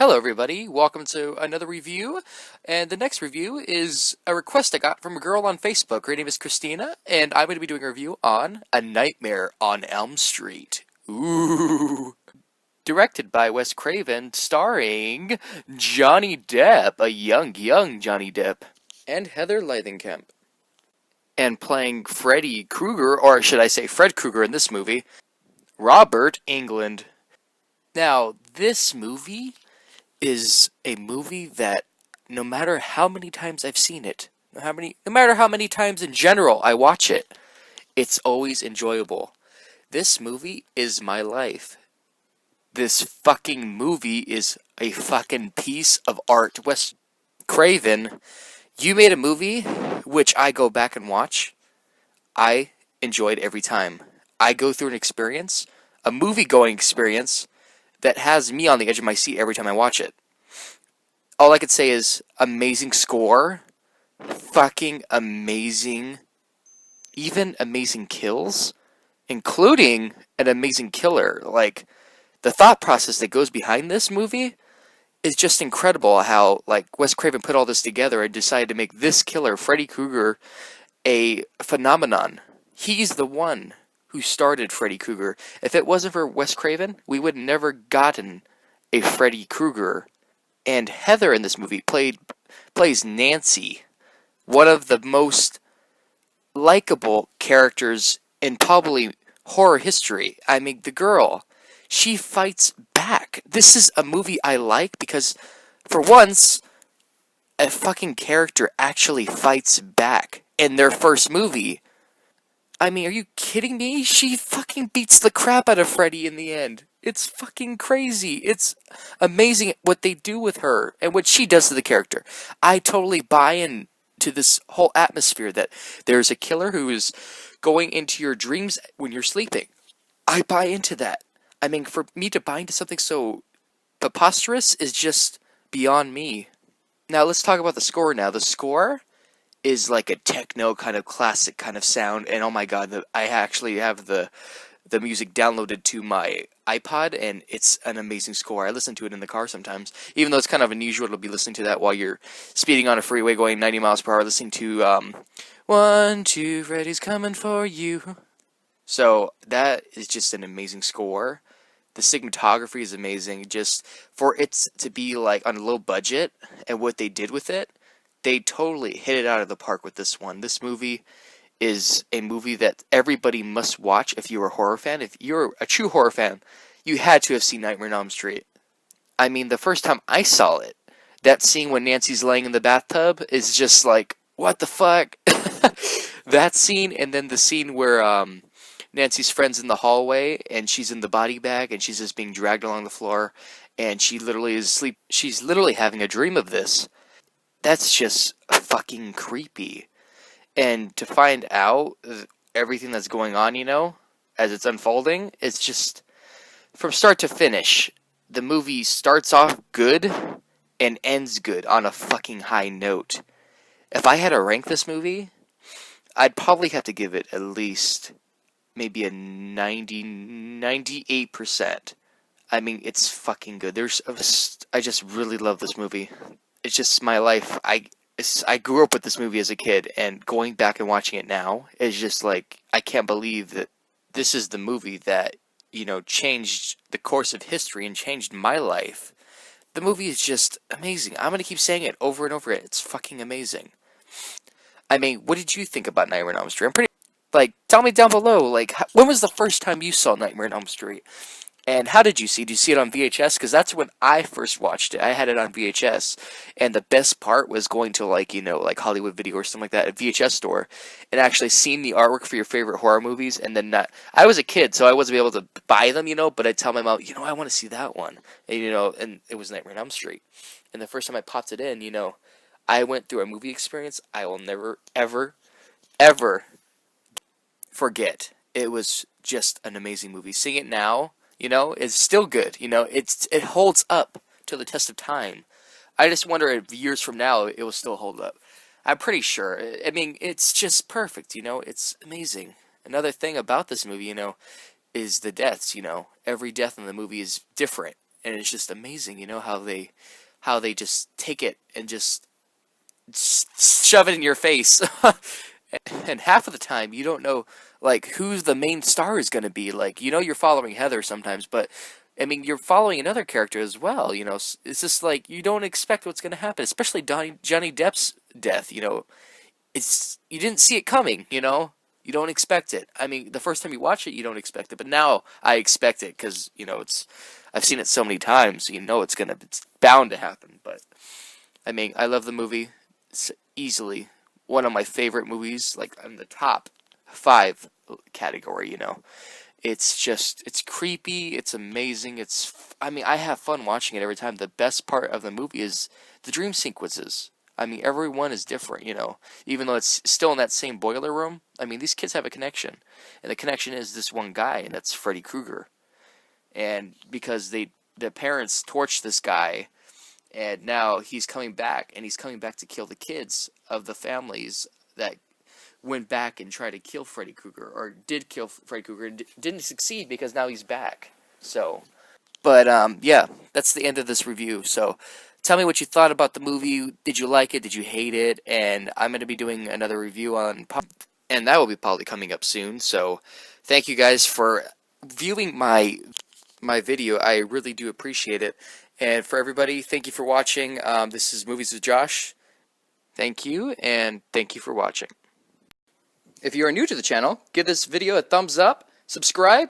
Hello everybody, welcome to another review, and the next review is a request I got from a girl on Facebook. Her name is Christina, and I'm going to be doing a review on A Nightmare on Elm Street. Ooh. Directed by Wes Craven, starring Johnny Depp, a young Johnny Depp, and Heather Langenkamp. And playing Freddy Krueger, or should I say Fred Krueger in this movie, Robert Englund. Now, this movie is a movie that no matter how many times I've seen it, no matter how many times in general I watch it, it's always enjoyable. This movie is my life. This fucking movie is a fucking piece of art. Wes Craven, you made a movie which I go back and watch. I enjoyed every time. I go through an experience, a movie-going experience, that has me on the edge of my seat every time I watch it. All I could say is amazing score, fucking amazing, even amazing kills, including an amazing killer. Like, the thought process that goes behind this movie is just incredible. How, like, Wes Craven put all this together and decided to make this killer, Freddy Krueger, a phenomenon. He's the one who started Freddy Krueger. If it wasn't for Wes Craven, we would never gotten a Freddy Krueger. And Heather in this movie plays Nancy, one of the most likable characters in probably horror history. I mean, the girl, she fights back. This is a movie I like because, for once, a fucking character actually fights back in their first movie. I mean, are you kidding me? She fucking beats the crap out of Freddy in the end. It's fucking crazy. It's amazing what they do with her and what she does to the character. I totally buy into this whole atmosphere that there's a killer who is going into your dreams when you're sleeping. I buy into that. I mean, for me to buy into something so preposterous is just beyond me. Now, let's talk about the score now. The score is like a techno kind of classic kind of sound, and oh my god, I actually have the music downloaded to my iPod, and it's an amazing score. I listen to it in the car sometimes, even though it's kind of unusual to be listening to that while you're speeding on a freeway going 90 miles per hour, listening to 1, 2, Freddy's coming for you. So that is just an amazing score. The cinematography is amazing. Just for it to be like on a low budget and what they did with it, they totally hit it out of the park with this one. This movie is a movie that everybody must watch if you're a horror fan. If you're a true horror fan, you had to have seen Nightmare on Elm Street. I mean, the first time I saw it, that scene when Nancy's laying in the bathtub is just like, what the fuck? That scene, and then the scene where Nancy's friend's in the hallway and she's in the body bag and she's just being dragged along the floor and she literally is asleep. She's literally having a dream of this. That's just fucking creepy. And to find out everything that's going on, as it's unfolding, it's just, from start to finish, the movie starts off good and ends good on a fucking high note. If I had to rank this movie, I'd probably have to give it at least maybe a 98%. I mean, it's fucking good. I just really love this movie. It's just my life. I grew up with this movie as a kid, and going back and watching it now is just like, I can't believe that this is the movie that, changed the course of history and changed my life. The movie is just amazing. I'm gonna keep saying it over and over again. It's fucking amazing. I mean, what did you think about Nightmare on Elm Street? Tell me down below, when was the first time you saw Nightmare on Elm Street? And how did you see it? Did you see it on VHS? Because that's when I first watched it. I had it on VHS. And the best part was going to, like Hollywood Video or something like that, a VHS store, and actually seeing the artwork for your favorite horror movies, and then not... I was a kid, so I wasn't able to buy them, but I'd tell my mom, I want to see that one. And, and it was Nightmare on Elm Street. And the first time I popped it in, I went through a movie experience I will never, ever, ever forget. It was just an amazing movie. Seeing it now, is still good. It holds up to the test of time. I just wonder if years from now it will still hold up. I'm pretty sure. I mean, it's just perfect. It's amazing. Another thing about this movie, is the deaths. Every death in the movie is different. and it's just amazing, you know, how they just take it and just shove it in your face. And half of the time you don't know like who's the main star is going to be. Like, you know, you're following Heather sometimes, but I mean, you're following another character as well. You know, it's just like you don't expect what's going to happen, especially Johnny Depp's death. You know, it's you didn't see it coming. You know, you don't expect it. I mean, the first time you watch it, you don't expect it, but now I expect it because you know I've seen it so many times. You know, it's bound to happen. But I mean, I love the movie. It's easily one of my favorite movies, like in the top 5 category. You know, it's creepy, it's amazing, I mean, I have fun watching it every time. The best part of the movie is the dream sequences. I mean, every one is different, you know, even though it's still in that same boiler room. I mean, these kids have a connection, and the connection is this one guy, and that's Freddy Krueger. And because the parents torched this guy, and now he's coming back, and he's coming back to kill the kids of the families that went back and tried to kill Freddy Krueger, or did kill Freddy Krueger, and didn't succeed because now he's back. So, but yeah, that's the end of this review. So, tell me what you thought about the movie. Did you like it? Did you hate it? And I'm going to be doing another review on, and that will be probably coming up soon. So, thank you guys for viewing my video. I really do appreciate it. And for everybody, thank you for watching. This is Movies with Josh. Thank you, and thank you for watching. If you are new to the channel, give this video a thumbs up, subscribe,